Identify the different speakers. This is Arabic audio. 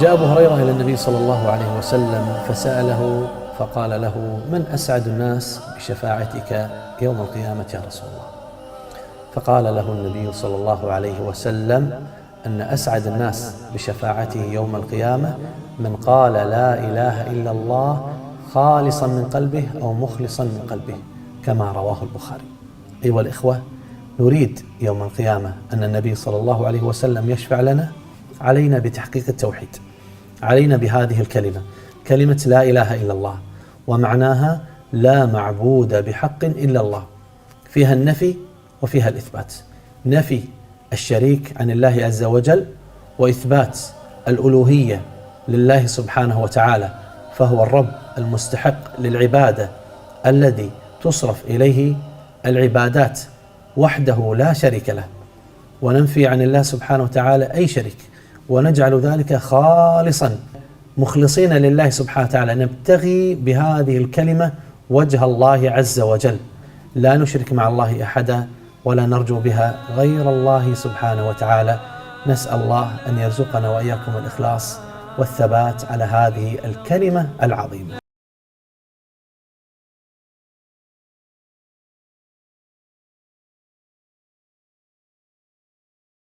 Speaker 1: جاء أبو هريرة إلى النبي صلى الله عليه وسلم فسأله فقال له: من أسعد الناس بشفاعتك يوم القيامة يا رسول الله؟ فقال له النبي صلى الله عليه وسلم أن أسعد الناس بشفاعته يوم القيامة من قال لا إله إلا الله خالصا من قلبه أو مخلصا من قلبه، كما رواه البخاري. أيها الإخوة، نريد يوم القيامة أن النبي صلى الله عليه وسلم يشفع لنا. علينا بتحقيق التوحيد، علينا بهذه الكلمة، كلمة لا إله إلا الله، ومعناها لا معبود بحق إلا الله، فيها النفي وفيها الإثبات. نفي الشريك عن الله عز وجل، وإثبات الألوهية لله سبحانه وتعالى، فهو الرب المستحق للعبادة الذي تصرف إليه العبادات وحده لا شريك له، وننفي عن الله سبحانه وتعالى أي شريك، ونجعل ذلك خالصا مخلصين لله سبحانه وتعالى، نبتغي بهذه الكلمة وجه الله عز وجل، لا نشرك مع الله أحدا ولا نرجو بها غير الله سبحانه وتعالى. نسأل الله أن يرزقنا وإياكم الإخلاص والثبات على هذه الكلمة العظيمة.